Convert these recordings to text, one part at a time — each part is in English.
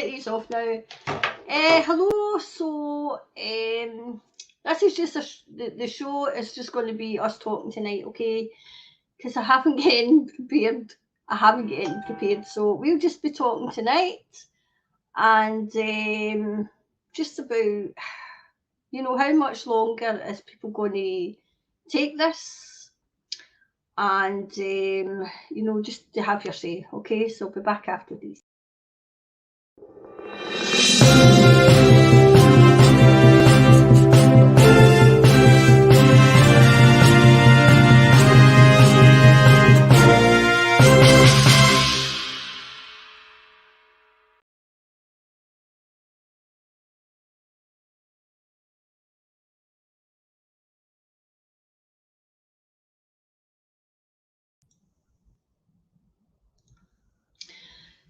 get these off now. Hello, so this is just the show is just going to be us talking tonight, okay? Because I haven't getting prepared. So we'll just be talking tonight, and just about, you know, how much longer is people going to take this, and you know, just to have your say, okay? So I'll be back after these.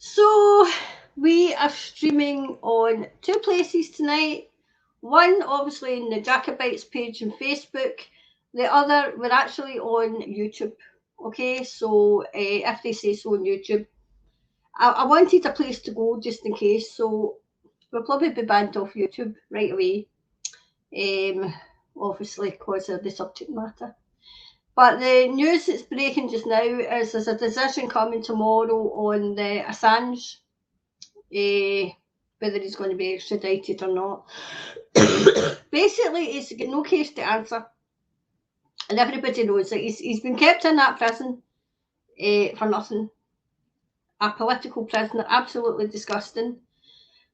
So we are streaming on two places tonight. One obviously in the Jacobites page on Facebook. The other, we're actually on YouTube. Okay, so if they say so on YouTube. I wanted a place to go just in case, so we'll probably be banned off YouTube right away. Obviously because of the subject matter. But the news that's breaking just now is there's a decision coming tomorrow on the Assange, whether he's going to be extradited or not. Basically, he's got no case to answer, and everybody knows that he's been kept in that prison for nothing. A political prisoner, absolutely disgusting.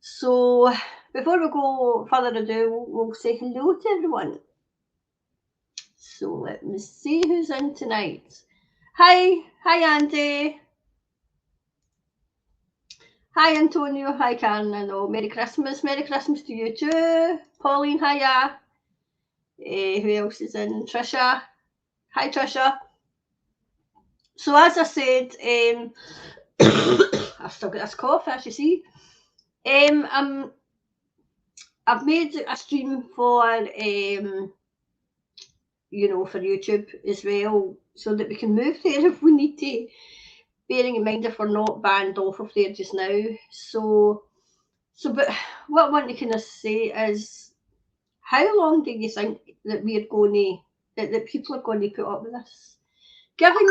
So before we go further ado, we'll say hello to everyone. So let me see who's in tonight. Hi Andy. Hi Antonio, hi Karen, I know. Merry Christmas to you too. Pauline, hiya. Who else is in? Trisha. Hi Trisha. So as I said, I've still got this cough, as you see. I've made a stream for you know, for YouTube as well, so that we can move there if we need to, bearing in mind if we're not banned off of there just now. So but what I want to kind of say is, how long do you think that we're going to, that people are going to put up with this? Given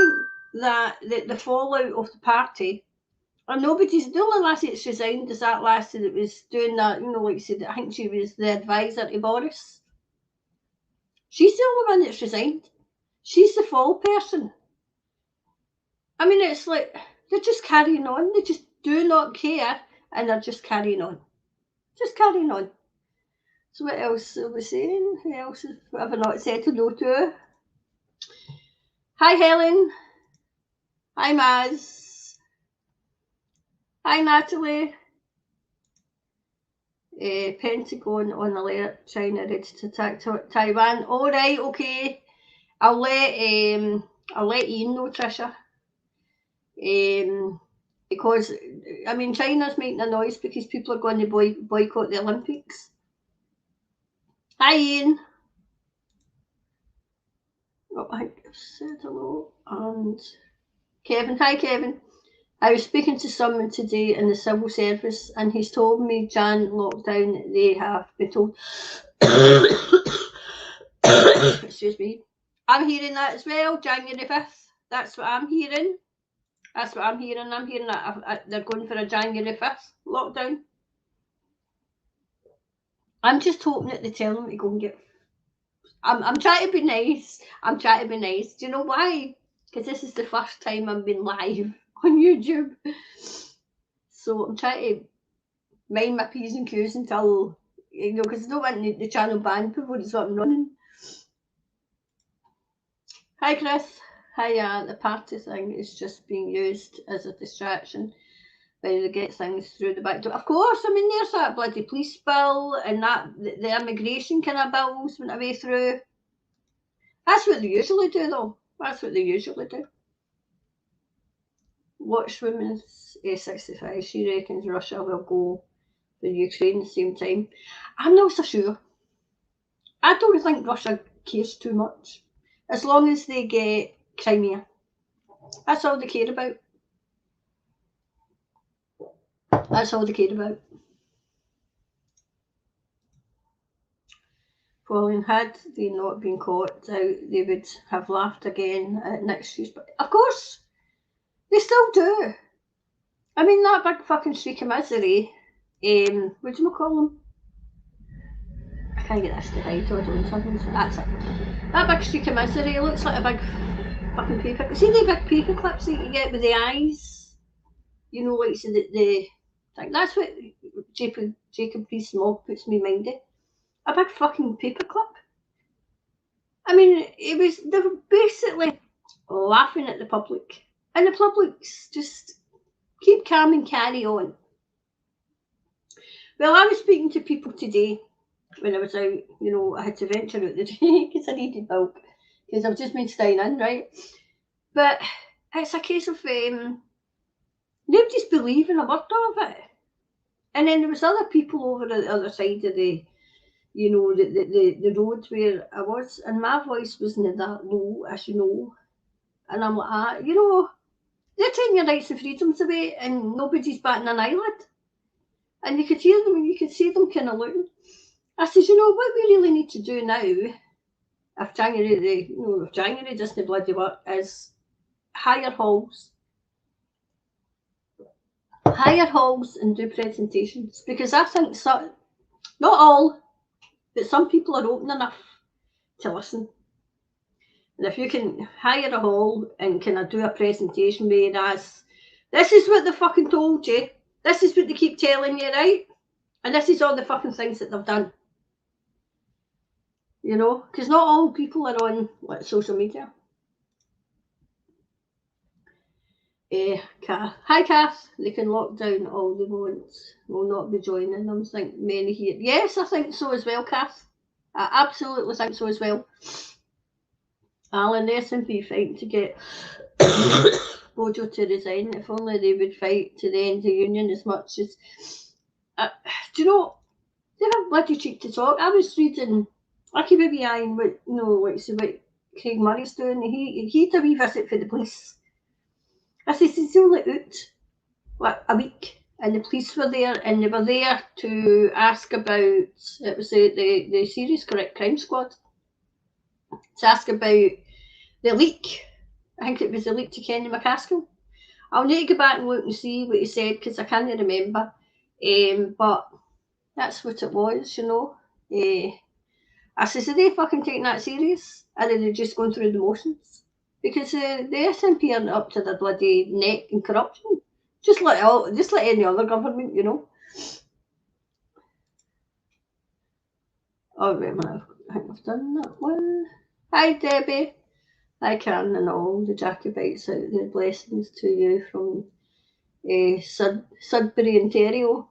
that the fallout of the party, and nobody's, the only lassie that's resigned is that lassie that was doing that, you know, like I said, I think she was the advisor to Boris. She's the only one that's resigned. She's the fall person. I mean, it's like they're just carrying on. They just do not care, and they're just carrying on. Just carrying on. So what else are we saying? Who else have I not said hello to? Hi Helen. Hi Maz. Hi Natalie. Pentagon on alert, China ready to attack Taiwan. All right, okay. I'll let Ian know, Trisha. Because I mean, China's making a noise because people are going to boycott the Olympics. Hi Ian. Oh, I think I've said hello. And Kevin. Hi Kevin. I was speaking to someone today in the civil service, and he's told me Jan lockdown, they have been told. Excuse me. I'm hearing that as well, January 5th. That's what I'm hearing. I'm hearing that they're going for a January 5th lockdown. I'm just hoping that they tell them to go and get... I'm trying to be nice. Do you know why? Because this is the first time I've been live on YouTube. So I'm trying to mind my P's and Q's until, you know, because I don't want the channel banned before it's up and running. Hi Chris. Hi, the party thing is just being used as a distraction by the get things through the back door. Of course, I mean, there's that bloody police bill and that the immigration kind of bills went away through. That's what they usually do, though. That's what they usually do. Watchwoman's A65. She reckons Russia will go for Ukraine at the same time. I'm not so sure. I don't think Russia cares too much. As long as they get Crimea. That's all they care about. That's all they care about. Pauline, had they not been caught out, they would have laughed again at next year's. But of course, they still do. I mean, that big fucking streak of misery. What do you call them? I can't get this to hide. Hold on, something. That's it. That big streak of misery looks like a big fucking paper. See the big paper clips that you get with the eyes? You know, like so the like that's what Jacob Rees-Mogg puts me in mind of. A big fucking paperclip. I mean, they were basically laughing at the public. And the public's just keep calm and carry on. Well, I was speaking to people today when I was out, you know, I had to venture out the day because I needed milk. Because I've just been staying in, right? But it's a case of nobody's believing a word of it. And then there was other people over at the other side of the the road where I was, and my voice wasn't that low, as you know. And I'm like, they're taking your rights and freedoms away, and nobody's batting an eyelid. And you could hear them, and you could see them kind of looking. I says, what we really need to do now, if January doesn't bloody work, is hire halls and do presentations, because I think not all, but some people are open enough to listen. And if you can hire a hall and kind of do a presentation whereas this is what they fucking told you, this is what they keep telling you, right? And this is all the fucking things that they've done. Because not all people are on social media. Kath. Hi, Kath. They can lock down all they want. Will not be joining them. Think many here. Yes, I think so as well, Kath. I absolutely think so as well. Alan, the SNP fighting to get Bojo to resign. If only they would fight to the end of the union as much as. Do you know? They have bloody cheek to talk. I was reading Lucky Baby Eye and what Craig Murray's doing. He had a wee visit for the police. I said, he's only out a week, and the police were there, and they were there to ask about, it was the Serious Correct Crime Squad, to ask about the leak. I think it was the leak to Kenny McCaskill. I'll need to go back and look and see what he said, because I can't remember. But that's what it was, I says, are they fucking taking that serious? Or are they just going through the motions? Because the SNP aren't up to their bloody neck in corruption. Just like any other government, Oh, wait a minute. I think I've done that one. Hi, Debbie. Hi, Karen and all the Jacobites out there. Blessings to you from Sudbury, Ontario.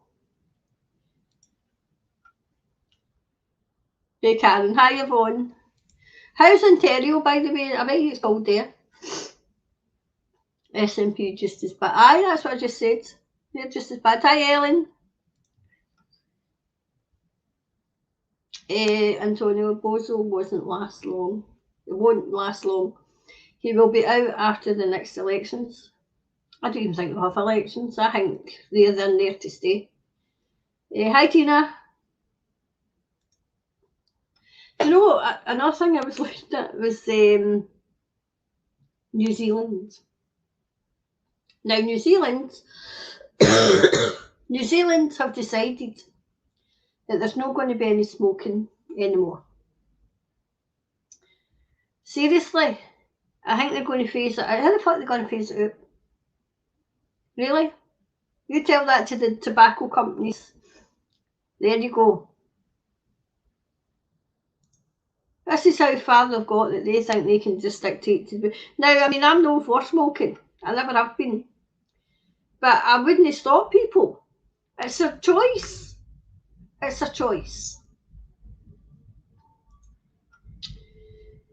Hey, Karen. Hi, Yvonne. How's Ontario, by the way? I bet it's called there. SNP just as bad. Aye, that's what I just said. They're just as bad. Hi, Ellen. Antonio Bozo won't last long. It won't last long. He will be out after the next elections. I don't even think we'll have elections. I think they're there to stay. Hi, Tina. Another thing I was looking at was New Zealand. Now, New Zealand have decided that there's not going to be any smoking anymore. Seriously, I think they're going to phase it out. How the fuck are they going to phase it out? Really? You tell that to the tobacco companies. There you go. This is how far they've got that they think they can just dictate to. Now, I mean, I'm no for smoking. I never have been. But I wouldn't stop people. It's a choice. It's a choice.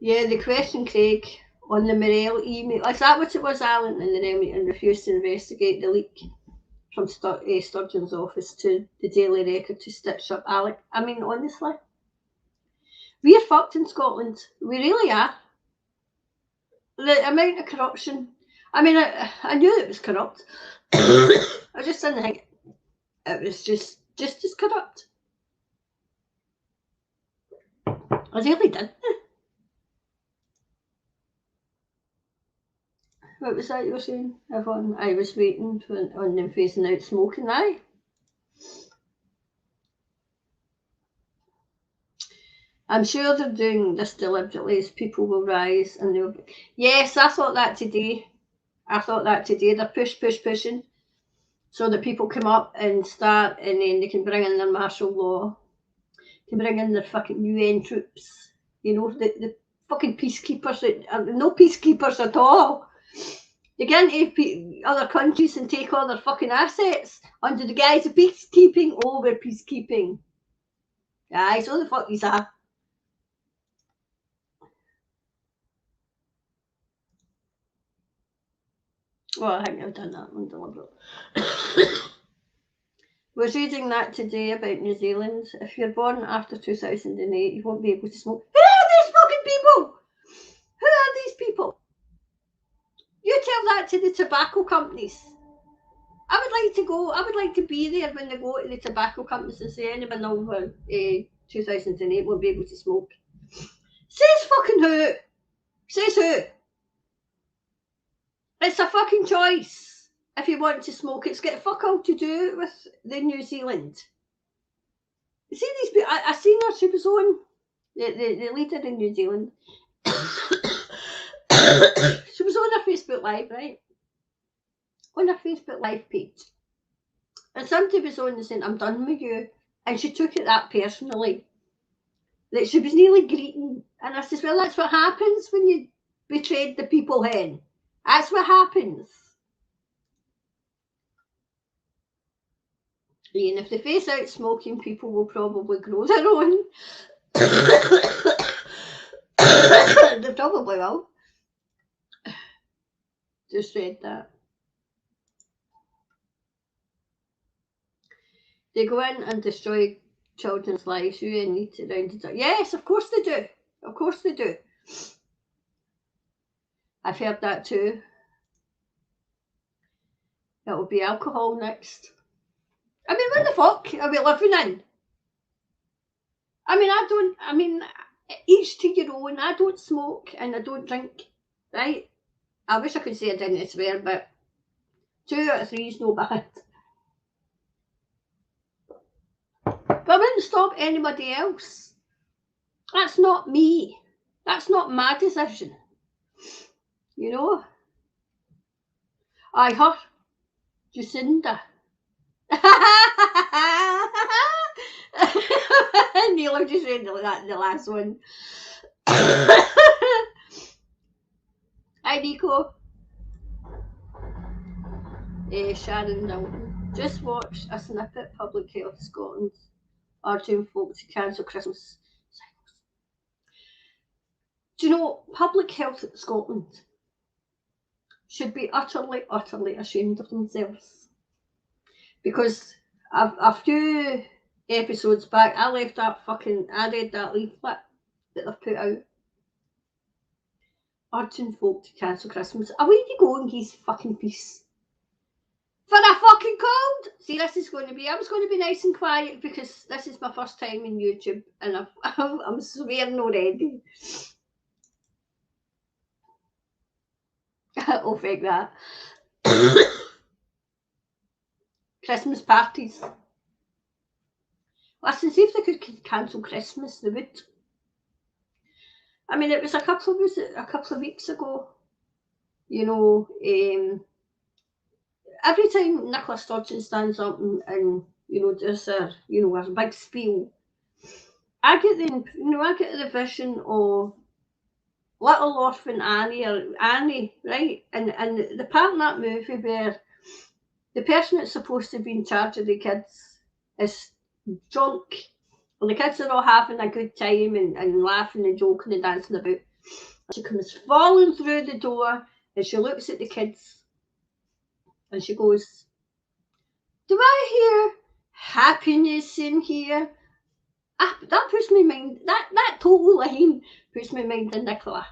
Yeah, the question, Craig, on the Morell email. Is that what it was, Alan? And refused to investigate the leak from Sturgeon's office to the Daily Record to stitch up Alec. I mean, honestly. We're fucked in Scotland. We really are. The amount of corruption. I mean, I knew it was corrupt. I just didn't think it was just as corrupt. I really did. What was that you were saying, Yvonne? I was waiting on them phasing out smoking, aye. I'm sure they're doing this deliberately as people will rise and they'll... Yes, I thought that today. They're pushing so that people come up and start, and then they can bring in their martial law, can bring in their fucking UN troops, you know, the fucking peacekeepers that are no peacekeepers at all. They get into other countries and take all their fucking assets under the guise of peacekeeping. Oh, we're peacekeeping. Aye, so the fuck is that? Well, I think I've done that one deliberately. Was reading that today about New Zealand. If you're born after 2008, you won't be able to smoke. Who are these fucking people? Who are these people? You tell that to the tobacco companies. I would like to be there when they go to the tobacco companies and say anyone over 2008 won't be able to smoke. Says fucking who? Says who? It's a fucking choice. If you want to smoke, it's got fuck all to do with the New Zealand. You see these people? I seen her. She was on the leader in New Zealand. She was on her Facebook Live, right? On her Facebook Live page. And somebody was on and saying, I'm done with you. And she took it that personally. That she was nearly greeting. And I says, well, that's what happens when you betrayed the people hen. That's what happens. And if they face out smoking, people will probably grow their own. They probably will. Just read that. They go in and destroy children's lives. You need to round it up. Yes, of course they do. Of course they do. I've heard that too. It will be alcohol next. I mean, what the fuck are we living in? I mean, each to your own. I don't smoke and I don't drink, right? I wish I could say I didn't swear, but 2 out of 3 is no bad. But I wouldn't stop anybody else. That's not me. That's not my decision. You know? I her, Jacinda. Neil, I just read the last one. Hi, Nico. Sharon Dalton. Just watched a snippet. Public Health Scotland urging folk to cancel Christmas. Do you know, Public Health Scotland should be utterly, utterly ashamed of themselves. Because a few episodes back, I read that leaflet that they've put out. Urging folk to cancel Christmas. Away you go and geese fucking peace. For a fucking cold! See, I was going to be nice and quiet because this is my first time in YouTube and I'm swearing already. Oh, fake that. Christmas parties. Listen, see if they could cancel Christmas, they would. I mean, it was a couple of weeks ago. You know, every time Nicola Sturgeon stands up and you know does a big spiel, I get the vision of Little Orphan Annie, right? And the part in that movie where the person that's supposed to be in charge of the kids is drunk, and the kids are all having a good time and laughing and joking and dancing about. She comes falling through the door and she looks at the kids and she goes, do I hear happiness in here? That puts my mind, that total line puts my mind in Nicola.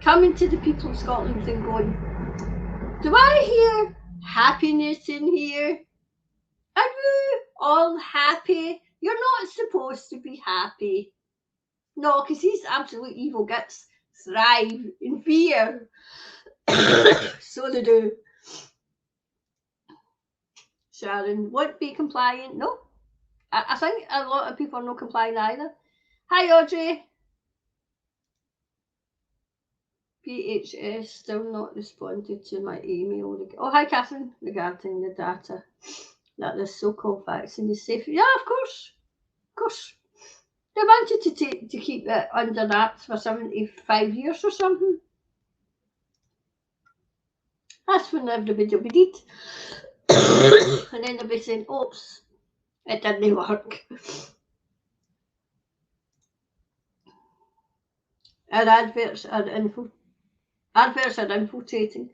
Coming to the people of Scotland and going, do I hear happiness in here? Are you all happy? You're not supposed to be happy. No, because these absolute evil gits thrive in fear. So they do. Sharon, won't be compliant. No, I think a lot of people are not complying either. Hi, Audrey. PHS still not responded to my email. Oh, hi, Catherine. Regarding the data that the so-called vaccine is safe. Yeah, of course. Of course. They wanted to keep it under wraps for 75 years or something. That's when everybody will be dead. And then they'll be saying, oops, it didn't work. Our adverts are infiltrating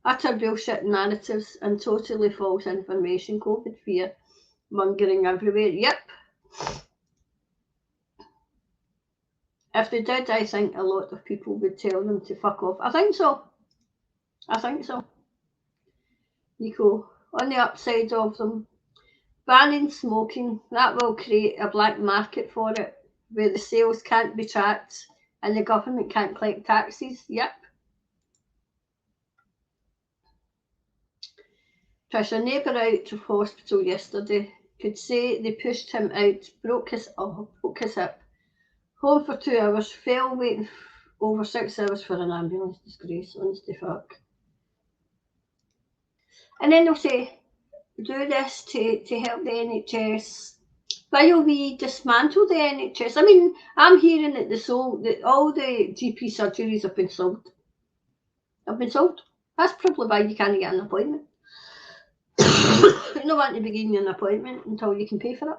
utter bullshit narratives and totally false information, COVID fear mongering everywhere. Yep. If they did, I think a lot of people would tell them to fuck off. I think so. Nico, on the upside of them, banning smoking, that will create a black market for it, where the sales can't be tracked and the government can't collect taxes. Yep. Trish, a neighbour out of hospital yesterday could say they pushed him out, broke his hip, home for 2 hours, fell waiting over 6 hours for an ambulance. Disgrace, honest to fuck. And then they'll say, do this to help the NHS. While we dismantle the NHS, I mean, I'm hearing that all the GP surgeries have been sold. That's probably why you can't get an appointment. You don't want to be getting an appointment until you can pay for it.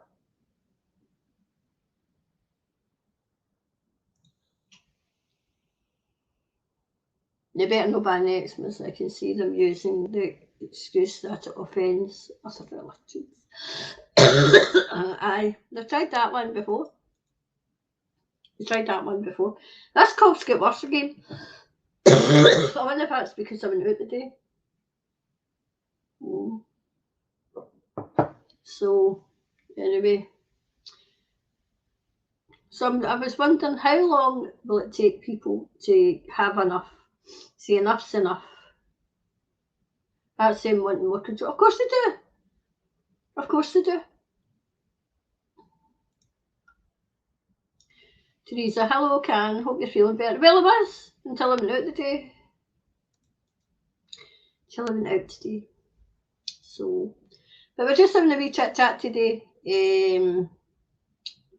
They better not ban Xmas. I can see them using the excuse that it offends other religions. Aye, they've tried that one before. This cough's get worse again. I wonder if that's because I went out today. So, anyway. So I was wondering, how long will it take people to have enough? See, enough's enough. That's them wanting more control. Of course they do. Teresa, hello, Can. Hope you're feeling better. Well, I was until I went out today. So, but we're just having a wee chit chat today.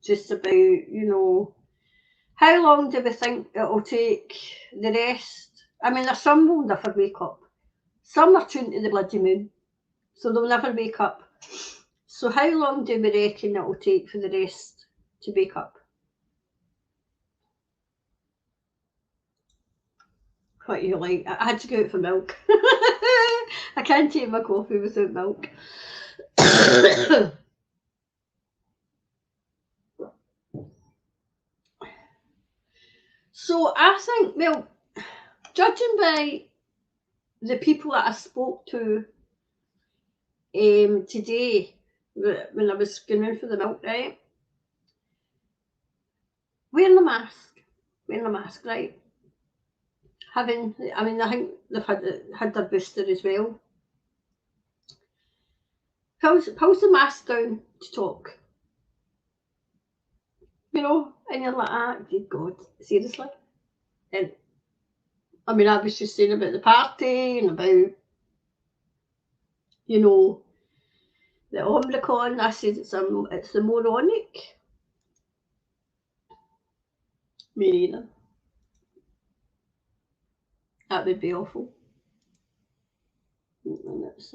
Just about, how long do we think it'll take the rest? I mean, there's some will never wake up. Some are tuned to the bloody moon, so they'll never wake up. So how long do we reckon it'll take for the rest to wake up? What you like? I had to go out for milk. I can't take my coffee without milk. So I think, well, judging by the people that I spoke to today when I was going in for the milk, right? Wearing a mask, right? I think they've had their booster as well. Pulls the mask down to talk. And you're like, good God, seriously? And I mean, I was just saying about the party and about, the Omicron. I said it's the moronic. Me neither. That would be awful. And it's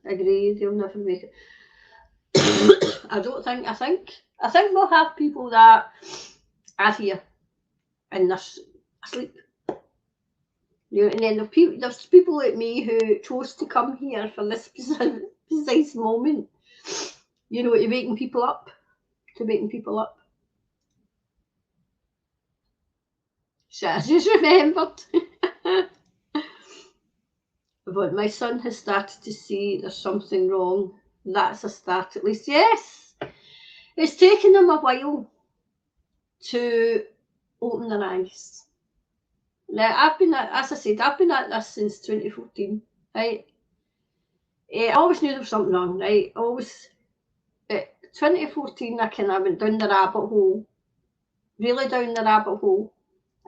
agreed, they'll never make it. I think we'll have people that are here and they're asleep. And then there's people like me who chose to come here for this precise moment. To waking people up. So I just remembered. But my son has started to see there's something wrong. That's a start at least. Yes! It's taken him a while. to open their eyes. Now, I've been at, as I said, I've been at this since 2014, right? I always knew there was something wrong, right? Always, 2014, I kind of went down the rabbit hole, really down the rabbit hole,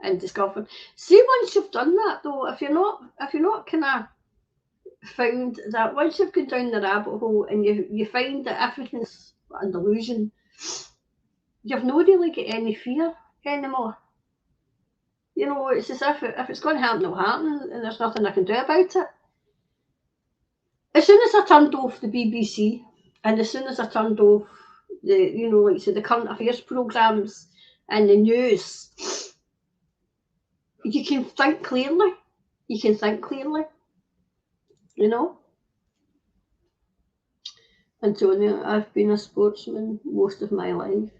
and discovered. See, once you've done that, though, if you're not kind of found that, once you've gone down the rabbit hole and you find that everything's an illusion, you've not really got any fear anymore. You know, it's as if it's going to happen, it'll happen, and there's nothing I can do about it. As soon as I turned off the BBC, and as soon as I turned off the, you know, like say the current affairs programmes and the news, you can think clearly. You can think clearly. You know? Antonia, I've been a sportsman most of my life.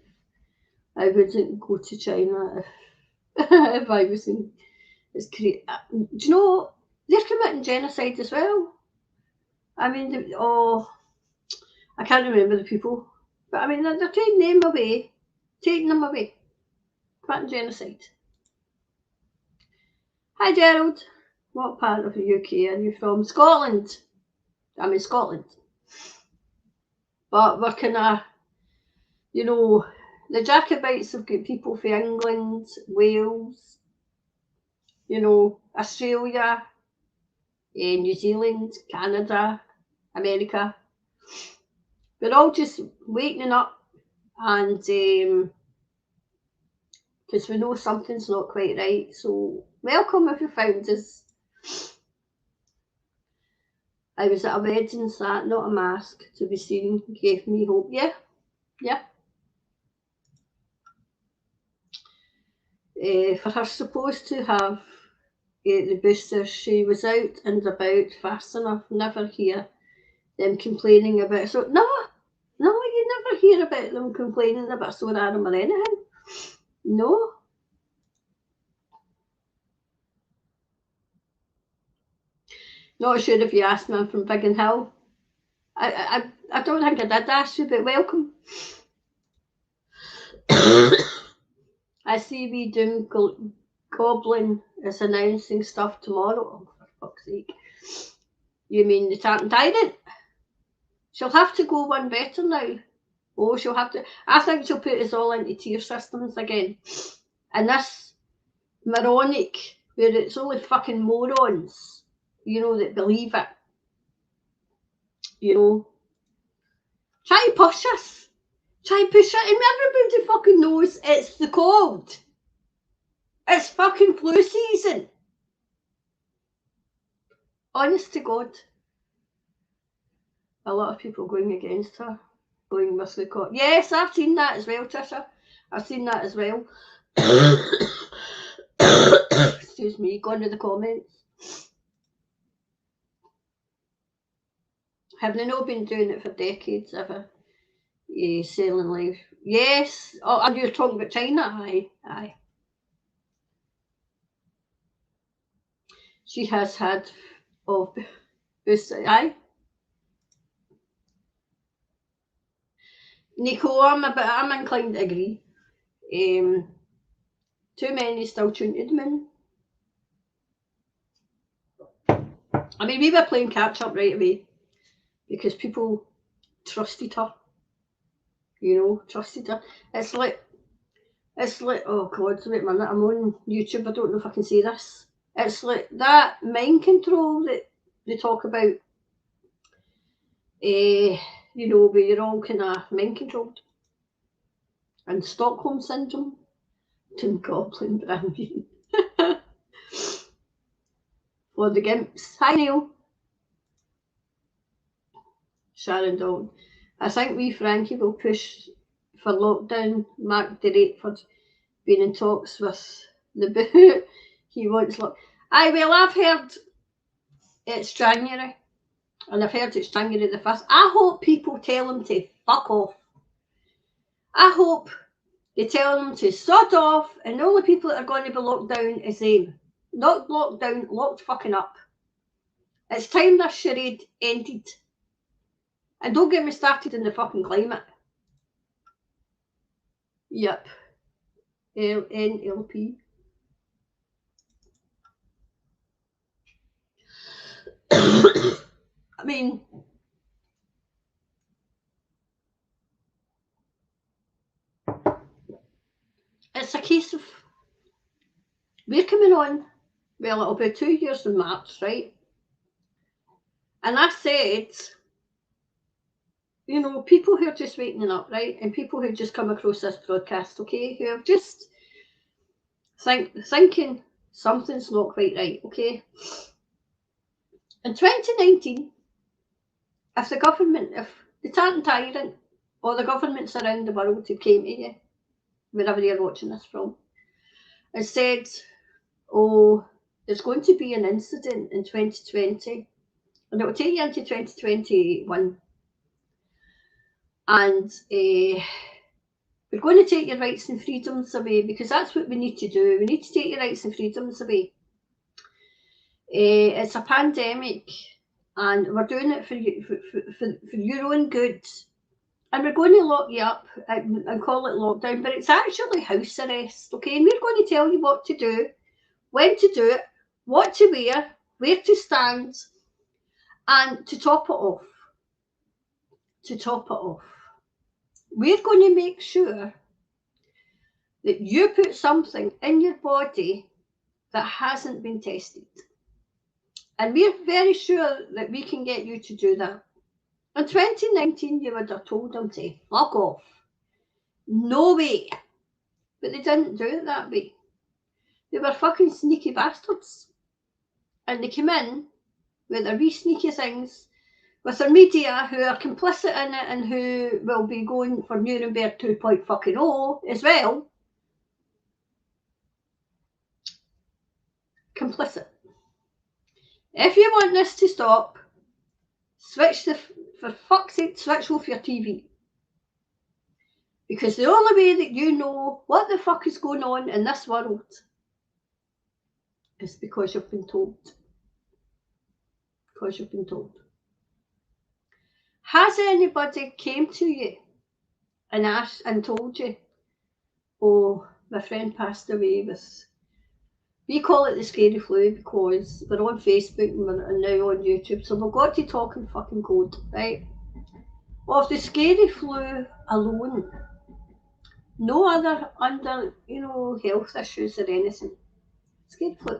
I wouldn't go to China if I was in. It's do you know they're committing genocide as well? I mean, I can't remember the people, but I mean they're taking them away, committing genocide. Hi Gerald, what part of the UK are you from? Scotland. I'm in Scotland, but we're kind of, you know, the Jacobites have got people from England, Wales, you know, Australia, New Zealand, Canada, America. We're all just waking up, and because we know something's not quite right. So welcome if you found us. I was at a wedding, sat, not a mask, to be seen, gave me hope. Yeah. For her supposed to have the booster, she was out and about fast enough, never hear them complaining about it. So no, you never hear about them complaining about a sore arm or anything. No. Not sure if you asked me, I'm from Biggin Hill. I don't think I did ask you, but welcome. I see we Doom Goblin is announcing stuff tomorrow. Oh, for fuck's sake. You mean the Tartan Tyrant? She'll have to go one better now. Oh, she'll have to. I think she'll put us all into tier systems again. And this moronic, where it's only fucking morons, you know, that believe it. You know. Try to push us. Try to push it. And everybody fucking knows it's the cold. It's fucking flu season. Honest to God. A lot of people going against her. Going with the cold. Yes, I've seen that as well, Trisha. I've seen that as well. Excuse me, gone to the comments. Have they not been doing it for decades ever? Selling life. Yes. Oh, and you're talking about China? Aye. She has had aye. Nico, I'm inclined to agree. Too many still tuned them in. I mean, we were playing catch up right away because people trusted her. You know, trusted her. It's like, oh God, wait a minute, I'm on YouTube, I don't know if I can say this. It's like that mind control that they talk about, you know, where you're all kind of mind controlled. And Stockholm Syndrome, Tim Goblin branding. For the Gimps. Hi Neil. Sharon Dalton. I think we Frankie will push for lockdown. Mark Derateford been in talks with the boo. He wants lock. Aye, well, I've heard it's January, and I've heard it's January the 1st. I hope people tell him to fuck off. I hope they tell them to sod off, and the only people that are going to be locked down is them. Not locked down, locked fucking up. It's time this charade ended. And don't get me started in the fucking climate. Yep. NLP. I mean, it's a case of we're coming on, well, it'll be 2 years in March, right? And I said, you know, people who are just waking up, right? And people who just come across this broadcast, okay, who are just thinking something's not quite right, okay? In 2019, if the tyrant or the governments around the world who came to you, wherever you're watching this from, and said, oh, there's going to be an incident in 2020, and it will take you into 2021, and we're going to take your rights and freedoms away, because that's what we need to do. We need to take your rights and freedoms away. It's a pandemic, and we're doing it for you, for your own good. And we're going to lock you up and call it lockdown, but it's actually house arrest, okay? And we're going to tell you what to do, when to do it, what to wear, where to stand, and to top it off. We're going to make sure that you put something in your body that hasn't been tested. And we're very sure that we can get you to do that. In 2019, you would have told them to fuck off. No way. But they didn't do it that way. They were fucking sneaky bastards. And they came in with their wee sneaky things, with their media who are complicit in it and who will be going for Nuremberg 2.0 as well. Complicit. If you want this to stop, for fuck's sake, switch off your TV. Because the only way that you know what the fuck is going on in this world is because you've been told. Because you've been told. Has anybody came to you and asked and told you, oh, my friend passed away with, we call it the scary flu because we're on Facebook and we're now on YouTube, so we've got to talk in fucking code, right? Of the scary flu alone, no other health issues or anything. Scary flu.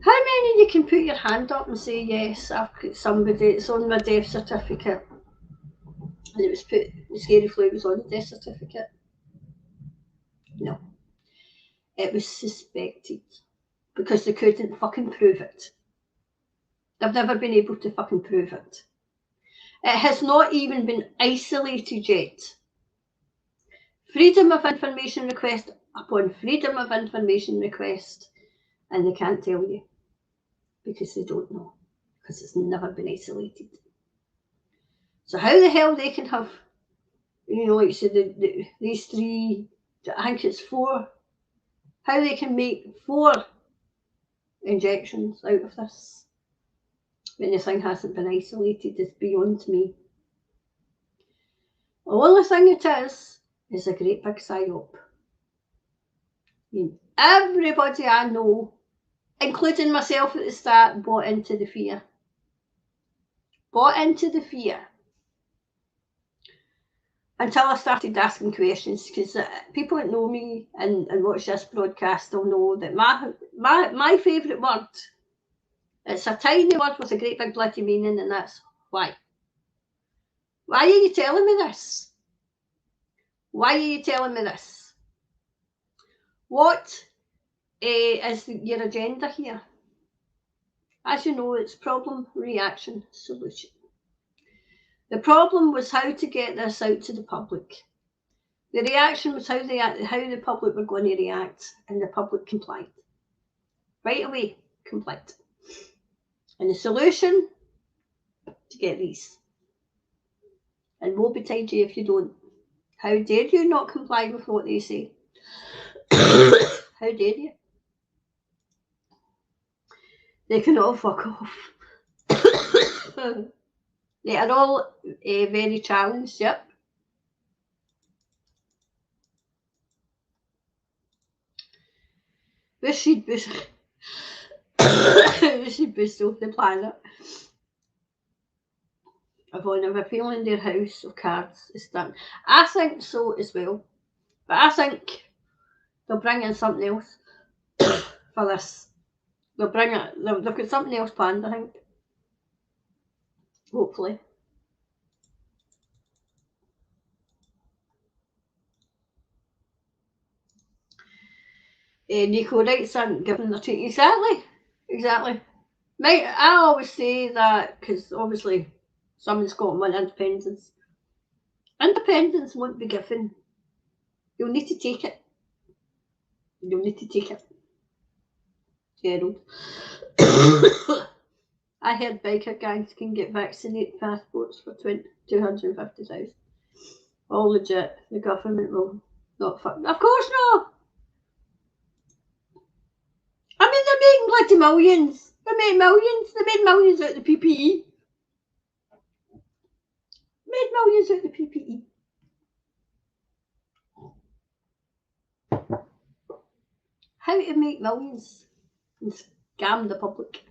How many of you can put your hand up and say, yes, I've got somebody, it's on my death certificate, and it was put, the scary flu was on the death certificate? No. It was suspected, because they couldn't fucking prove it. They've never been able to fucking prove it. It has not even been isolated yet. Freedom of information request upon freedom of information request, and they can't tell you because they don't know, because it's never been isolated. So how the hell they can have, like you said, these three, I think it's 4, how they can make 4 injections out of this when the thing hasn't been isolated is beyond me. The only thing it is a great big psyop. Everybody I know, including myself at the start, bought into the fear. Until I started asking questions, because people that know me and watch this broadcast will know that my favourite word, it's a tiny word with a great big bloody meaning, and that's why. Why are you telling me this? Why are you telling me this? What is your agenda here? As you know, it's problem, reaction, solution. The problem was how to get this out to the public. The reaction was how the public were going to react, and the public complied. Right away, complied. And the solution, to get these. And woe betide you if you don't. How dare you not comply with what they say? How dare you? They can all fuck off. They are all very challenged, yep. We should boost the planet. Everyone have a feeling their house of cards is done. I think so as well. But I think they'll bring in something else for this. They'll bring it. They've got something else planned, I think. Hopefully. Nico writes in giving the treat. Exactly. I always say that because obviously someone's got one independence. Independence won't be given. You'll need to take it. You'll need to take it. Gerald. I heard biker gangs can get vaccinated passports for 250,000. All legit. The government will not fuck. Of course not. I mean, they're making bloody millions. They made millions. They made millions out of the PPE. Made millions out of the PPE. How to make millions and scam the public.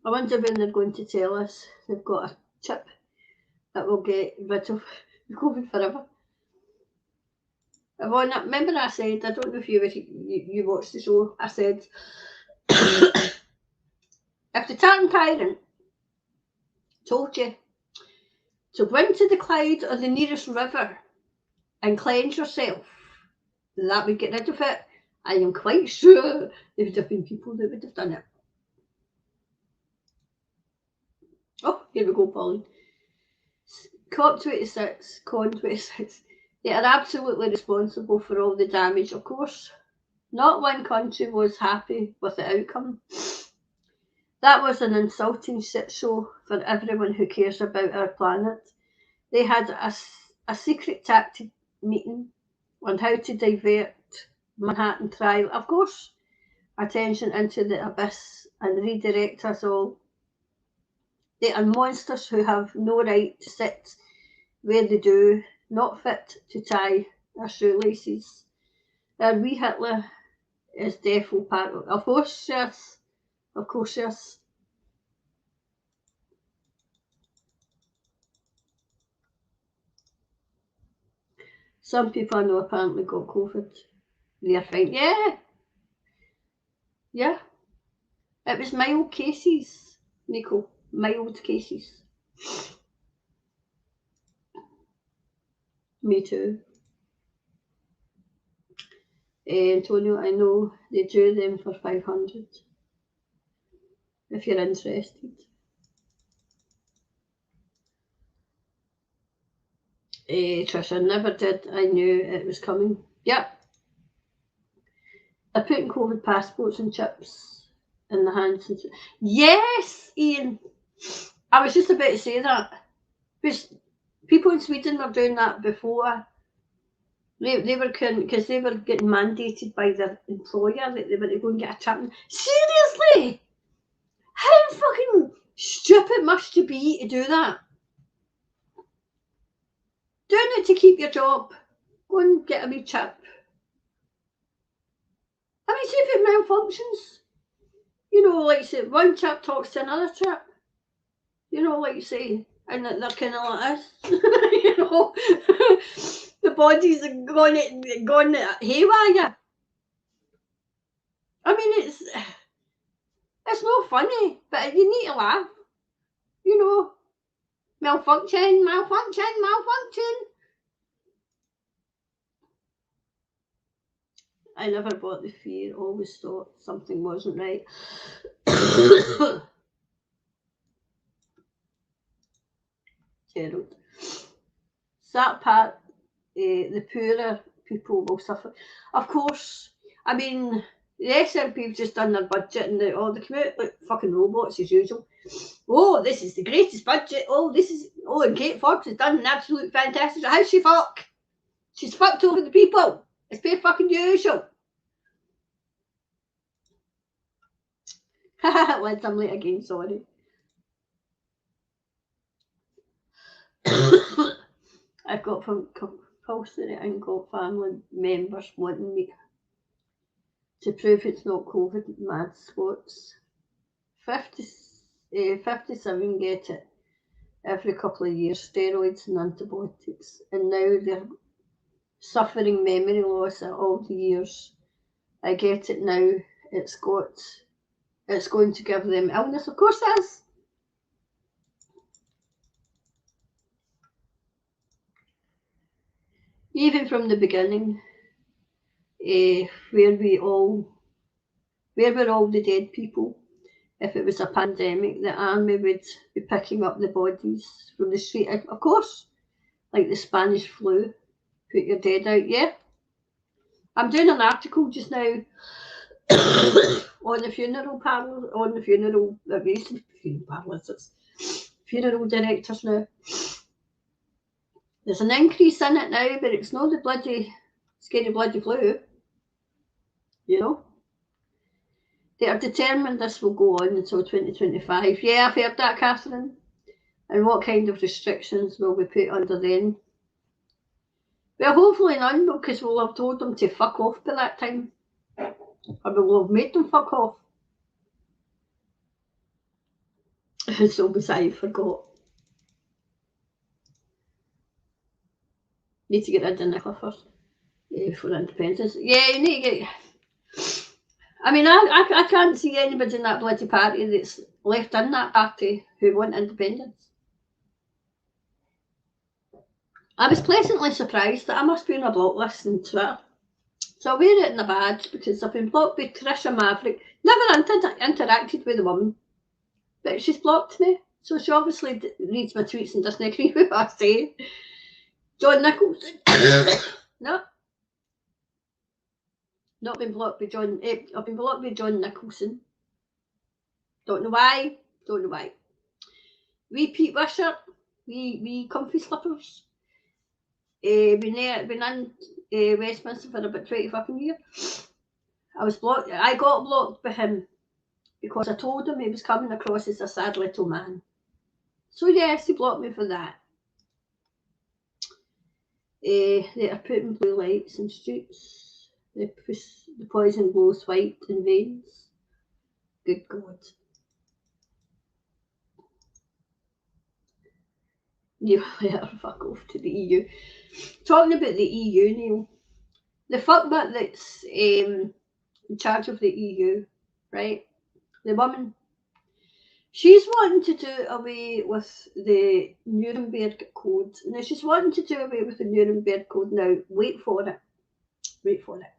I wonder when they're going to tell us they've got a chip that will get rid of COVID forever. Remember I said, I don't know if you watched the show, I said, if the Tartan Tyrant told you to go into the Clyde or the nearest river and cleanse yourself, that would get rid of it, I am quite sure there would have been people that would have done it. Oh, here we go, Pauline. COP26, CON26, they are absolutely responsible for all the damage, of course. Not one country was happy with the outcome. That was an insulting shit show for everyone who cares about our planet. They had a secret tactic meeting on how to divert Manhattan trial, of course, attention into the abyss and redirect us all. They are monsters who have no right to sit where they do, not fit to tie their shoelaces. Their wee Hitler is defo part of course, yes. Of course, yes. Some people I know apparently got COVID. They're fine. Yeah, yeah. It was mild cases, Nico. Mild cases. Me too. Antonio, I know they drew them for 500. If you're interested. Trisha, never did. I knew it was coming. Yep. They're putting COVID passports and chips in the hands. Yes, Ian. I was just about to say that. Because people in Sweden were doing that before. They were because they were getting mandated by their employer that they were to go and get a chip. Seriously? How fucking stupid must you be to do that? Doing it to keep your job. Go and get a wee chip. I mean, see if it malfunctions. You know, like say, one chip talks to another chip. You know, like you say, and they're kind of like this. You know, the bodies are gone haywire. I mean, it's not funny, but you need to laugh. You know, malfunction. I never bought the fear, always thought something wasn't right. Gerald. That part, the poorer people will suffer. Of course, I mean, the SNP have just done their budget and they come out like fucking robots as usual. Oh, this is the greatest budget. And Kate Fox has done an absolute fantastic. How's she fuck? She's fucked over the people. It's very fucking usual. Liz, I'm late again, sorry. I've got compulsory and got family members wanting me. to prove it's not COVID. Mad Scots. 57 get it every couple of years, steroids and antibiotics, and now they're suffering memory loss at all the years. I get it now. It's going to give them illness. Of course it is. Even from the beginning, where were all the dead people? If it was a pandemic, the army would be picking up the bodies from the street. Of course, like the Spanish flu, put your dead out. Yeah, I'm doing an article just now on the funeral parlour, on the funeral parlours, funeral directors now. There's an increase in it now, but it's not the bloody scary bloody flu. You know, they are determined this will go on until 2025. Yeah, I've heard that, Catherine. And what kind of restrictions will we put under then? Well, hopefully none, because we'll have told them to fuck off by that time. Or we'll have made them fuck off. So beside, I forgot. Need to get rid of Nicola first. For independence. Yeah, you need to get... I mean, I can't see anybody in that bloody party that's left in that party who want independence. I was pleasantly surprised that I must be on a block list on Twitter. So I wear it in a badge because I've been blocked by Trisha Maverick. Never interacted with the woman, but she's blocked me. So she obviously reads my tweets and doesn't agree with what I say. John Nicholson. No. Not been blocked by John. I've been blocked by John Nicholson. Don't know why. Don't know why. Wee Pete Wishart. Wee comfy slippers. Been in Westminster for about 20 fucking years. I was blocked. I got blocked by him because I told him he was coming across as a sad little man. So yes, he blocked me for that. They are putting blue lights in streets. The poison glows white in veins. Good God. You better fuck off to the EU. Talking about the EU, Neil. The fuckbit that's in charge of the EU, right? The woman, she's wanting to do away with the Nuremberg Code. Now, she's wanting to do away with the Nuremberg Code now. Wait for it. Wait for it.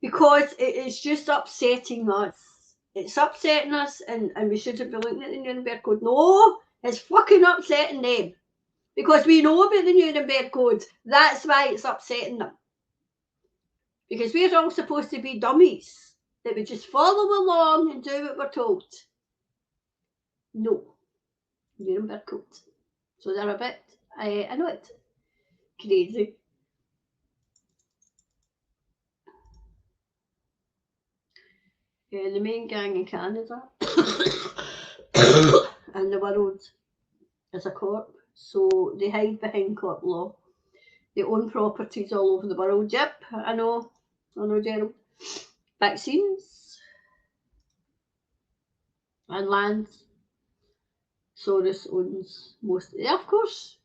Because it is just upsetting us. It's upsetting us, and we shouldn't be looking at the Nuremberg Code. No, it's fucking upsetting them. Because we know about the Nuremberg Code. That's why it's upsetting them. Because we're all supposed to be dummies that would just follow along and do what we're told. No. Nuremberg Code. So they're a bit, I know it's crazy. The main gang in Canada and the world is a corp. So they hide behind corp law. They own properties all over the world. Yep, I know, Gerald. Vaccines and lands. Soros owns most. Yeah, of course.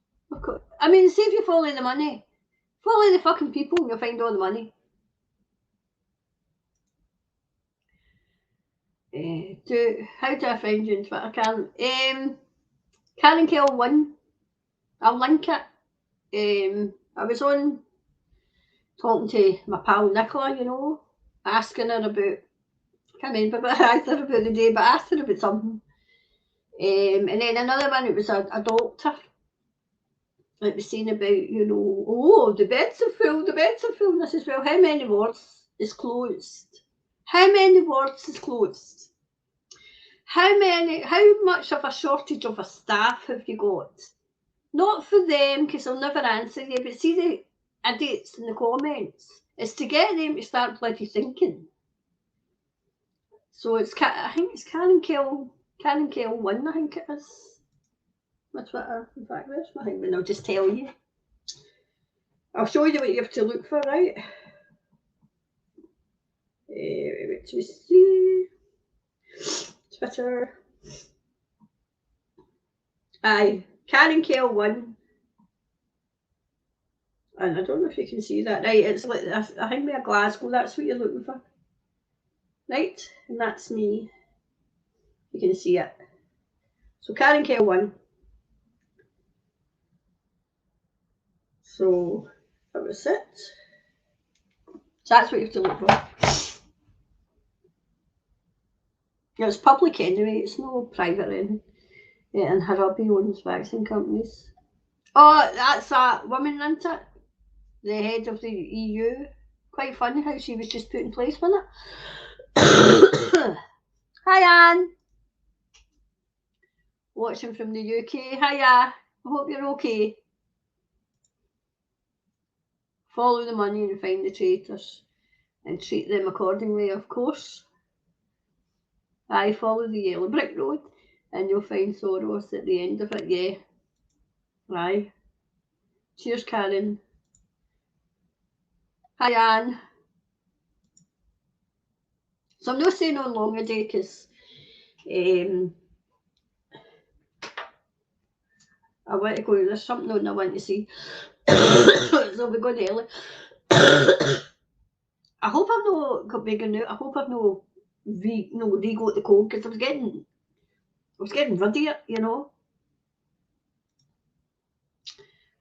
I mean, see if you follow the money. Follow the fucking people and you'll find all the money. How do I find you on Twitter, Karen? Karen Kell 1. I'll link it. I was on talking to my pal Nicola, you know, asking her about, I can't remember what I asked her about the day, but I asked her about something. And then another one, it was a doctor. It was saying about, you know, oh, the beds are full. And I says, well, how many wards is closed? How many wards is closed? How much of a shortage of a staff have you got? Not for them, because they'll never answer you, but see the idiots in the comments. It's to get them to start bloody thinking. So I think it's Karen Kell 1, I think it is. My Twitter, in fact, where's my thing? And I'll just tell you. I'll show you what you have to look for, right? Which we see. Twitter. Aye. Karen Kell 1. And I don't know if you can see that. Right, it's like, I think we're Glasgow, that's what you're looking for. Right, and that's me. You can see it. So Karen Kell 1. So that was it. So that's what you have to look for. It's public anyway, it's no private or anything. Yeah, and her hubby owns vaccine companies. Oh, that's that woman, isn't it? The head of the EU. Quite funny how she was just put in place, wasn't it? Hi, Anne. Watching from the UK. Hiya. I hope you're okay. Follow the money and find the traitors and treat them accordingly, of course. I follow the yellow brick road and you'll find Soros at the end of it, yeah. Aye. Cheers, Karen. Hi, Anne. So I'm not staying on long a day because I want to go, there's something on I want to see. So we're going early. I hope I've not got big enough. I hope I've not re-got the cold because I was getting ruddy, you know.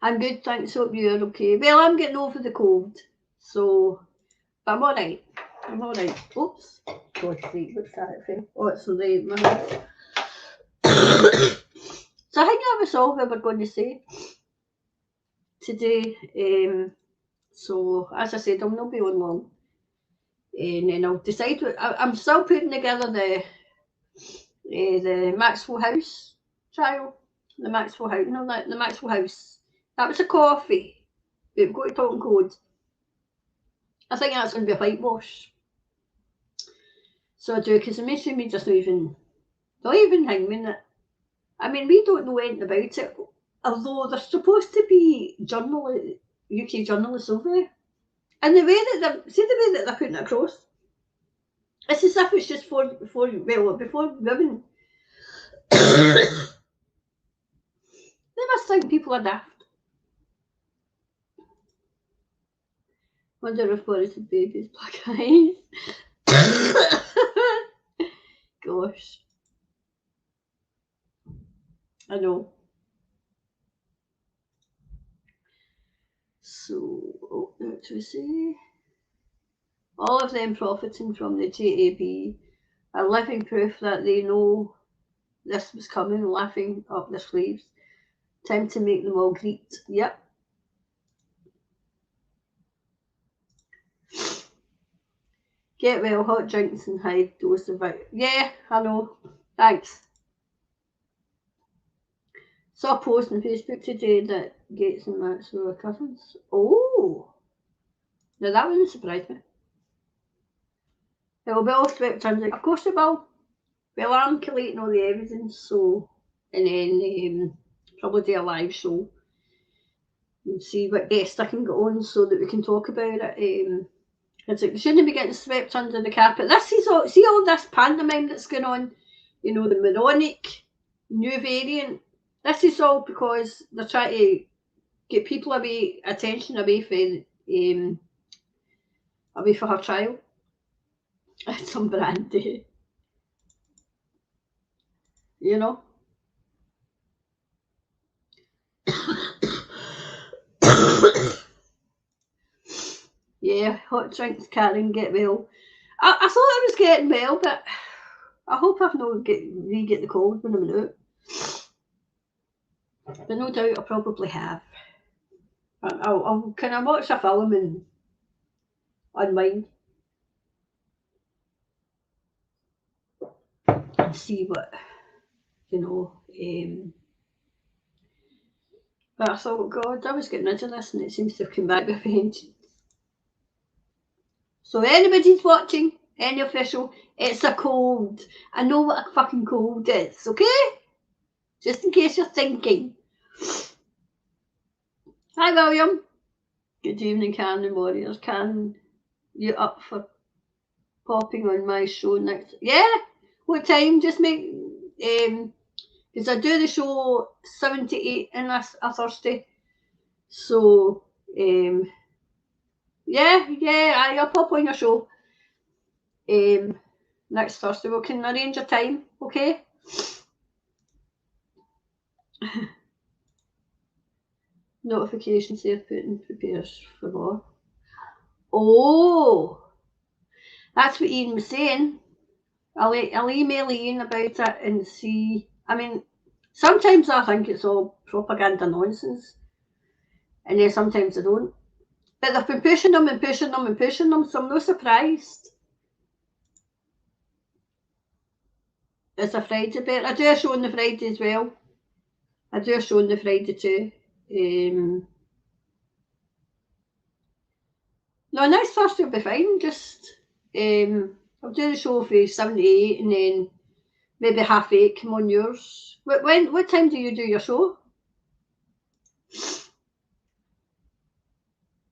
I'm good, thanks. Hope you're okay. Well, I'm getting over the cold, so but I'm alright. I'm alright. Oops. God's sake, what's that for? Oh, it's the So I think that was all we were going to say today. So as I said, I'll not be on long. And then I'll decide. I'm still putting together the Maxwell House trial. The Maxwell House, no, the Maxwell House. That was a coffee. We've got to talk in code. I think that's going to be a whitewash. So I do, because the mainstream media's not even hanging it. I mean, we don't know anything about it, although there's supposed to be UK journalists over there. And the way that they're putting it across, it's as if it's just before women. They must think people are daft. Wonder if Boris had babies, black eyes. Gosh. I know. So, what to say? All of them profiting from the JAB are living proof that they know this was coming, laughing up their sleeves. Time to make them all greet. Yep. Get well, hot drinks and high dose of it. Yeah, I know. Thanks. Saw a post on Facebook today that Gates and Maxwell are cousins. Oh, now that wouldn't surprise me. It will be all swept under. Of course it will. Well, I'm collating all the evidence, so and then probably do a live show and see what guests I can get on so that we can talk about it. It's like we shouldn't be getting swept under the carpet. This is all. See all this pantomime that's going on. You know, the moronic new variant. This is all because they're trying to get people attention away for her trial. It's some brandy, you know. Yeah, hot drinks, Karen, get well. I thought I was getting well, but I hope I've not get the cold when I'm out. But no doubt I probably have. I'll can I watch a film and unwind and see what you know. But I thought, God, I was getting rid of this and it seems to have come back with a vengeance. So anybody's watching, any official, it's a cold. I know what a fucking cold is, okay? Just in case you're thinking. Hi, William. Good evening, Karen and Warriors. Karen, you up for popping on my show next. Yeah, what time? Just make because I do the show 7 to 8 on a Thursday. So yeah, I'll pop on your show next Thursday. We can arrange a time, okay? Notifications there, Putin prepares for war. Oh, that's what Ian was saying. I'll email Ian about it and see. I mean, sometimes I think it's all propaganda nonsense, and then sometimes I don't. But they've been pushing them and pushing them and pushing them, so I'm not surprised. It's a Friday bet. I do a show on the Friday as well. I do a show on the Friday too. No, next Thursday will be fine. Just I'll do the show for 7 to 8 and then maybe 7:30 come on yours. What time do you do your show?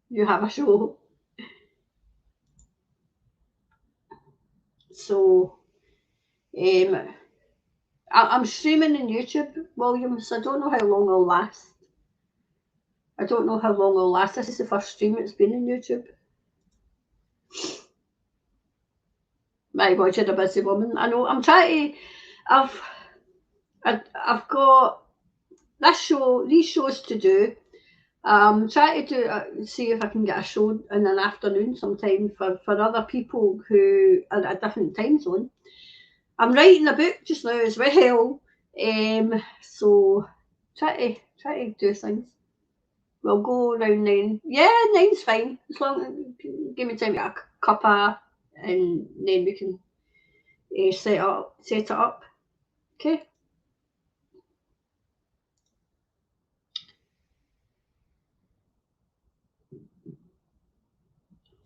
You have a show. So I'm streaming on YouTube, William, so I don't know how long I'll last. I don't know how long I'll last. This is the first stream it's been on YouTube. My God, you're a busy woman. I know. I'm trying to. I've got these shows to do. Try to do see if I can get a show in an afternoon sometime for other people who are at a different time zone. I'm writing a book just now as well, so try to do things. We'll go around 9. Yeah, 9's fine as long as give me time to get a cuppa, and then we can set it up. Okay.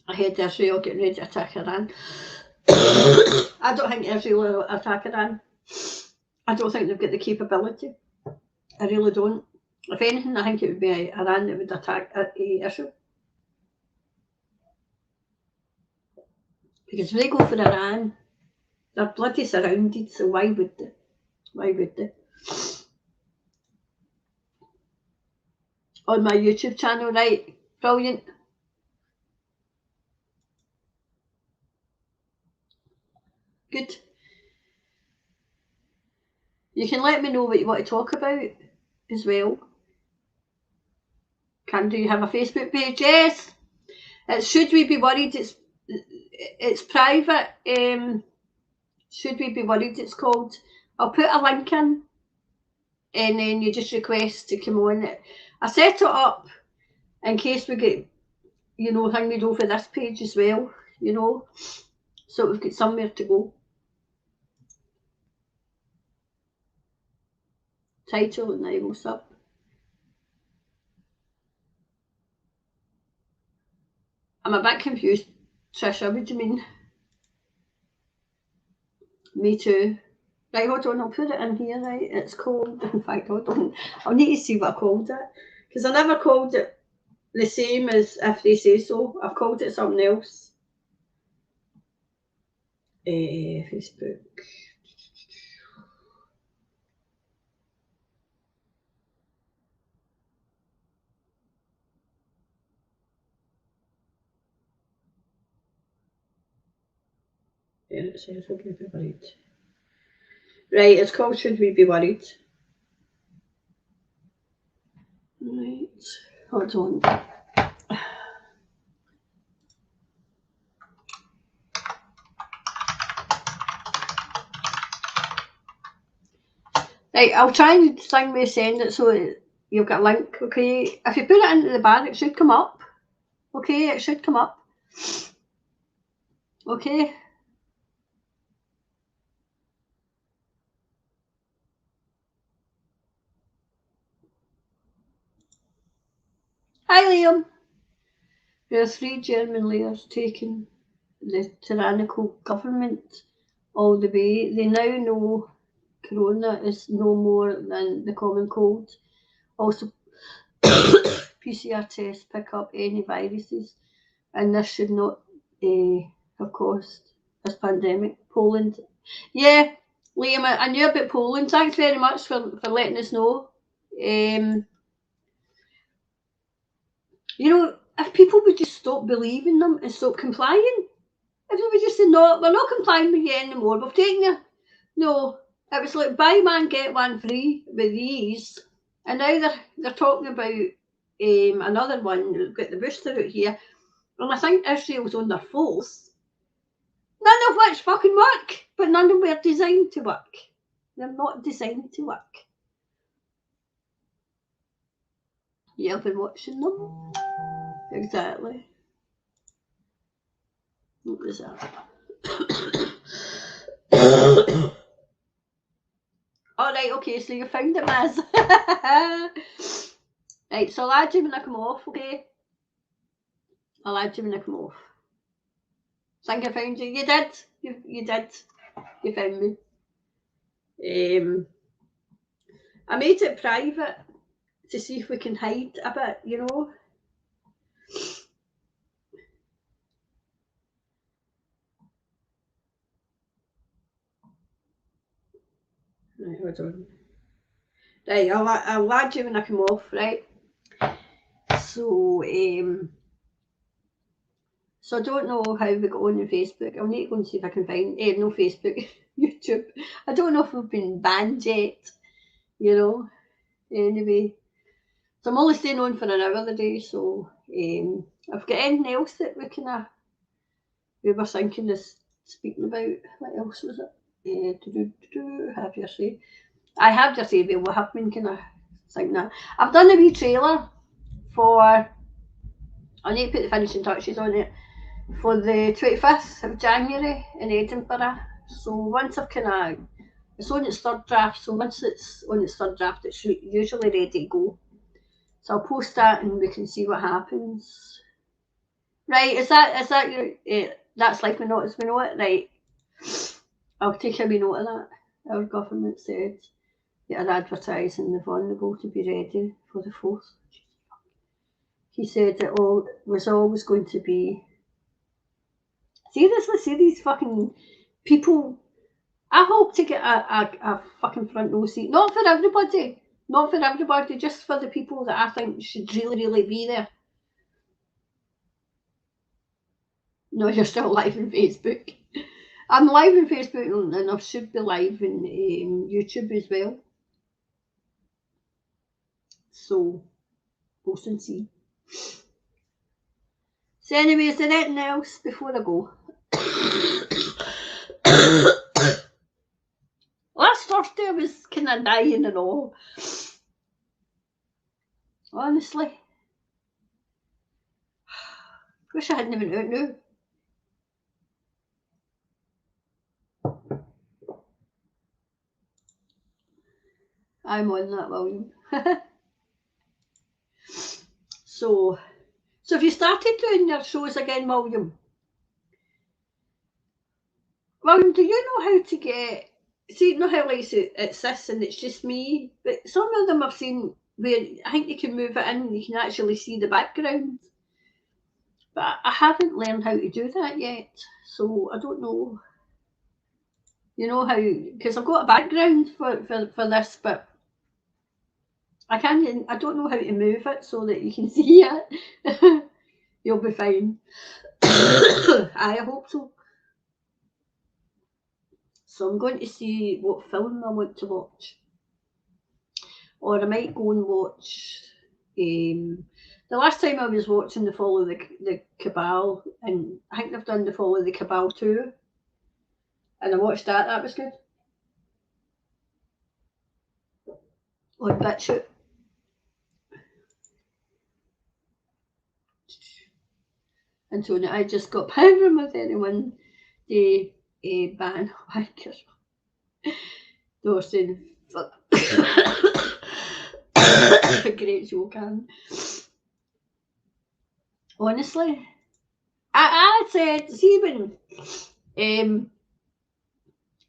I heard Israel getting ready to attack Iran. I don't think Israel will attack Iran. I don't think they've got the capability. I really don't. If anything, I think it would be Iran that would attack Israel. Because if they go for Iran, they're bloody surrounded, so why would they? Why would they? On my YouTube channel, right? Brilliant. Good. You can let me know what you want to talk about as well. Do you have a Facebook page? Yes. It's Should We Be Worried? It's private. Should We Be Worried? It's called. I'll put a link in, and then you just request to come on it. I set it up in case we get, hanging over this page as well, so we've got somewhere to go. Title and then what's up? I'm a bit confused, Trisha. What do you mean? Me too. Right, hold on, I'll put it in here, right? It's called, in fact, hold on. I'll need to see what I called it. Because I never called it the same as If They Say So. I've called it something else. Facebook. There it says, Should We Be Worried? Right, it's called Should We Be Worried? Right, hold on. Right, I'll try and send it so you've got a link, okay? If you put it into the bar, it should come up. Okay, it should come up. Okay. Hi, Liam. There are 3 German leaders taking the tyrannical government all the way. They now know corona is no more than the common cold. Also, PCR tests pick up any viruses, and this should not have caused this pandemic. Poland. Yeah, Liam, I knew about Poland. Thanks very much for letting us know. You know, if people would just stop believing them and stop complying, if they would just say, no, we're not complying with you anymore, we've taken you. No, it was like buy one, get one free with these. And now they're talking about another one, got the booster out here. And I think Israel's on their fourth. None of which fucking work, but none of them were designed to work. They're not designed to work. You've been watching them. Exactly. What was that? Alright, okay, so you found it, Maz. Right, so I'll add you when I come off, okay? I'll add you when I come off. Think I found you. You did. You did. You found me. I made it private to see if we can hide a bit, you know. Right, hold on. Right, I'll add you when I come off, right? So, so I don't know how we got on Facebook. I'll need to go and see if I can find, no Facebook, YouTube. I don't know if we've been banned yet, you know. Anyway, so I'm only staying on for an hour a day, so I've got anything else that we were thinking of speaking about. What else was it? Have your say. I have your say, but we have been kind of thinking that. I've done a wee trailer for, I need to put the finishing touches on it, for the 25th of January in Edinburgh. So once I've kind of, it's on its third draft, so once it's on its third draft, it's usually ready to go. So I'll post that and we can see what happens. Right, is that your, that's like we know it, right. I'll take a wee note of that. Our government said that are advertising the vulnerable to be ready for the 4th. He said it all was always going to be. Seriously, see these fucking people. I hope to get a fucking front row seat. Not for everybody. Not for everybody, just for the people that I think should really be there. No, you're still live on Facebook. I'm live on Facebook and I should be live in YouTube as well. So, we'll soon see. So anyway, is there anything else before I go? Last Thursday I was kind of dying and all. Honestly. Wish I hadn't been out now. I'm on that, William. So have you started doing your shows again, William? William, do you know how to get... See, you know how like it's this and it's just me? But some of them I've seen where I think you can move it in and you can actually see the background. But I haven't learned how to do that yet. So I don't know. You know how... Because I've got a background for this, but I don't know how to move it so that you can see it. You'll be fine. I hope so. So I'm going to see what film I want to watch. Or I might go and watch... the last time I was watching The Fall of the Cabal, and I think they've done The Fall of the Cabal 2. And I watched that, that was good. On BitChute. And so I just got power with anyone to ban wankers. They were saying, fuck. A great joke, Anne. Honestly, I said, see when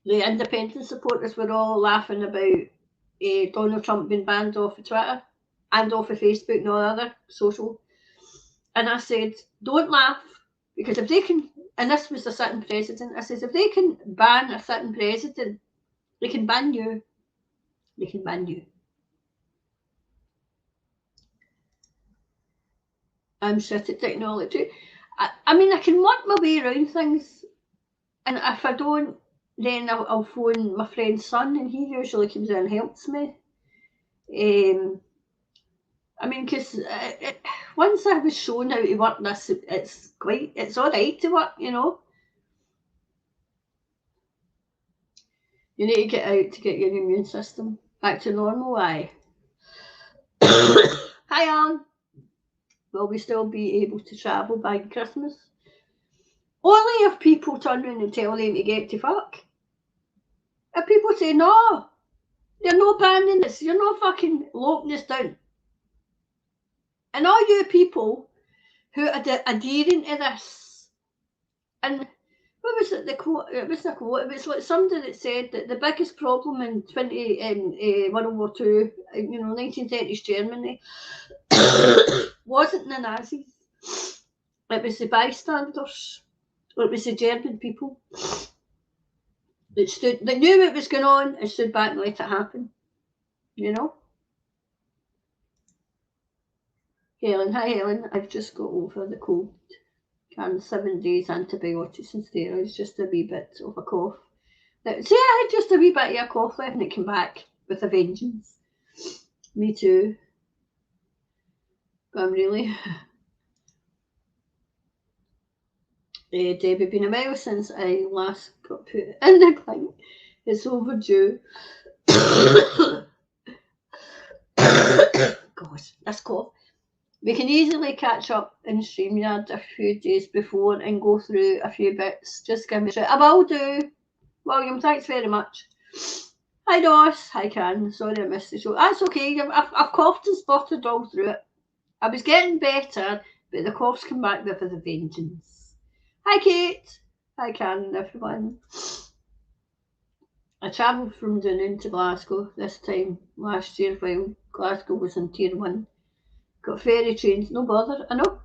the independent supporters were all laughing about Donald Trump being banned off of Twitter and off of Facebook and all other social. And I said, don't laugh, Because if they can, and this was the sitting president, I says, if they can ban a sitting president, they can ban you. They can ban you. I'm shit at technology. I mean, I can work my way around things, and if I don't, then I'll phone my friend's son, and he usually comes in and helps me. I mean, because once I was shown how to work this, it's all right to work, you know. You need to get out to get your immune system back to normal. Aye. Hi, Alan. Will we still be able to travel by Christmas? Only if people turn around and tell them to get to fuck. If people say, no, you're not banning this, you're not fucking locking this down. And all you people who are adhering to this, and what was it, the quote? It wasn't a quote, it was like somebody that said that the biggest problem in World War II, 1930s Germany, wasn't the Nazis. It was the bystanders. It was the German people that knew what was going on and stood back and let it happen. You know? Helen, hi Helen, I've just got over the cold. Can 7 days antibiotics and steroids, just a wee bit of a cough. See, I had just a wee bit of a cough left and it came back with a vengeance. Me too. But I'm really... Debbie, been a while since I last got put in the clinic. It's overdue. Gosh, this cough. We can easily catch up in StreamYard a few days before and go through a few bits. Just give me a shout. I will do. William, thanks very much. Hi Doss. Hi Can. Sorry I missed the show. That's okay. I've coughed and spotted all through it. I was getting better, but the cough's come back with a vengeance. Hi Kate. Hi Can, everyone. I travelled from Dunoon to Glasgow this time last year while Glasgow was in Tier 1. Got ferry trains, no bother, I know.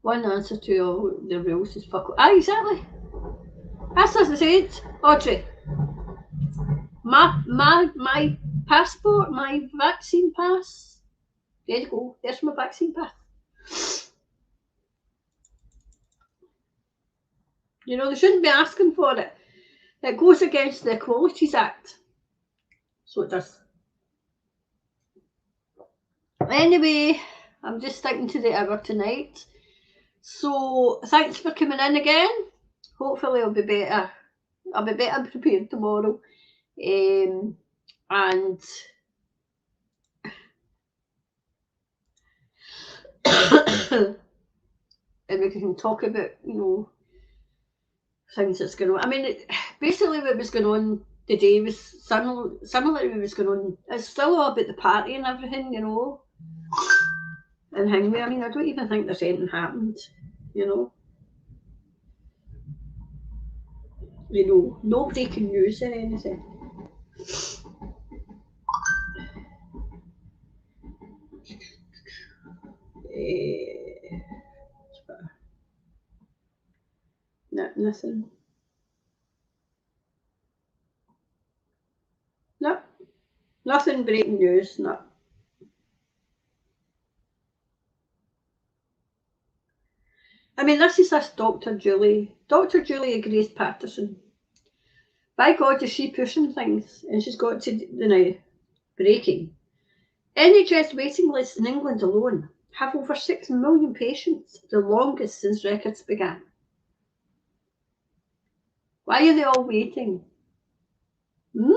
One answer to all the rules is fuck. Ah, exactly. That's as I said, Audrey. My passport, my vaccine pass. There you go. There's my vaccine pass. You know, they shouldn't be asking for it. It goes against the Equalities Act. So it does. Anyway, I'm just sticking to the hour tonight. So thanks for coming in again. Hopefully I'll be better. I'll be better prepared tomorrow. And and we can talk about, things that's going on. I mean, basically what was going on today was similar to what was going on. It's still all about the party and everything, and Hingway. I mean, I don't even think there's anything happened, nobody can use it or anything. No, nothing. No, nothing breaking news, no. I mean, this is this Dr. Julie Grace Patterson. By God, is she pushing things, and she's got to now breaking. NHS waiting lists in England alone have over 6 million patients, the longest since records began. Why are they all waiting? I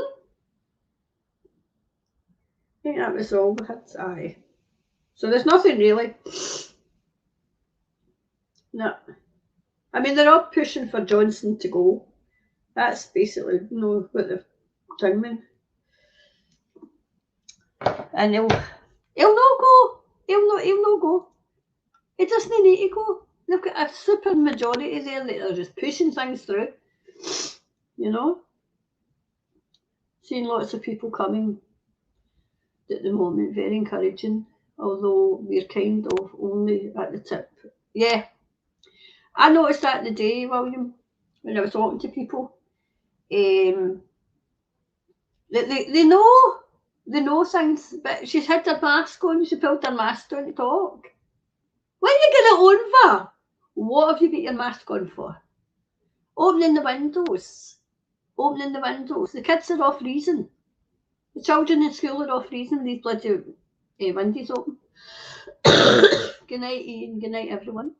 think that was all we had. Aye. So there's nothing really. No. I mean, they're all pushing for Johnson to go. That's basically, what they're doing. And he'll not go. He'll not go. He doesn't need to go. They've got a super majority there that are just pushing things through. Seeing lots of people coming at the moment, very encouraging. Although we're kind of only at the tip Yeah. I noticed that the day, William, when I was talking to people. They know things, but she's had her mask on, she pulled her mask on to talk. What are you get it on for? What have you got your mask on for? Opening the windows. Opening the windows. The kids are off reason. The children in school are off reason. These bloody windows open. Good night, Ian. Good night, everyone.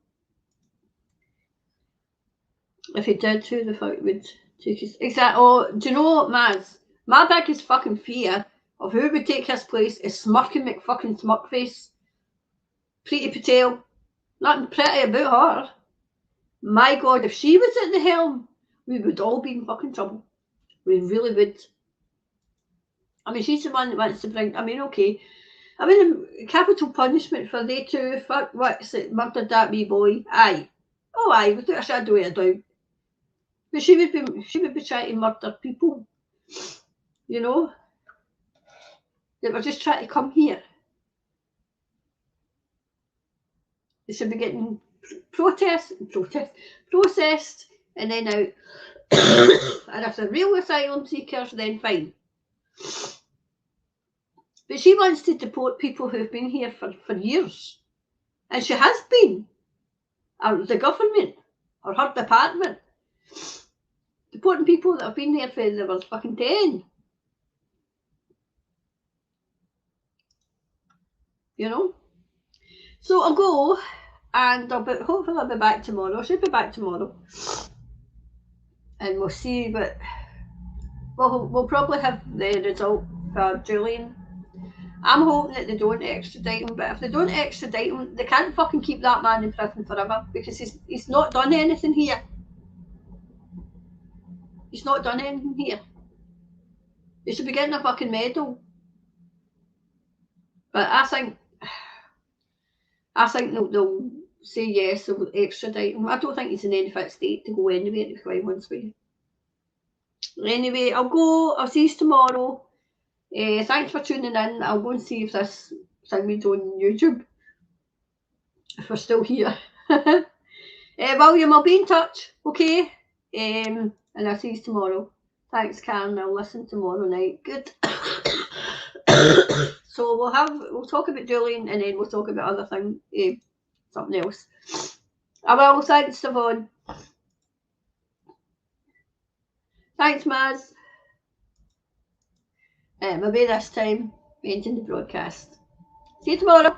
If he did, who the fuck would take his... Exactly. Oh, do you know what, Maz? My biggest fucking fear of who would take his place is Smirky McFucking Smirkface. Priti Patel. Nothing pretty about her. My God, if she was at the helm, we would all be in fucking trouble. We really would. I mean, she's the one that wants to bring... I mean, okay. I mean, capital punishment for they two, fuck, what's it, murdered that wee boy. Aye. Oh, aye, without a shadow of a doubt. But she would be trying to murder people, you know, that were just trying to come here. They should be getting processed, and then out. And if they're real asylum seekers, then fine. But she wants to deport people who've been here for years. And she has been. Or the government, or her department. Deporting people that have been here for they were fucking 10. You know? So I'll go, and hopefully I'll be back tomorrow. I should be back tomorrow. And we'll see, but we'll probably have the result for Julian. I'm hoping that they don't extradite him, but if they don't extradite him, they can't fucking keep that man in prison forever, because he's not done anything here. He's not done anything here. He should be getting a fucking medal. But I think they'll say yes, they'll extradite him. I don't think he's in any fit state to go anywhere if he wants to. Anyway, I'll go. I'll see you tomorrow. Thanks for tuning in. I'll go and see if this thing is on YouTube. If we're still here. William, I'll be in touch, okay? And I'll see you tomorrow. Thanks, Karen. I'll listen tomorrow night. Good. So we'll talk about Julian, and then we'll talk about other things, something else. I will. Thanks, Siobhan. Thanks, Maz. Maybe this time, ending the broadcast. See you tomorrow.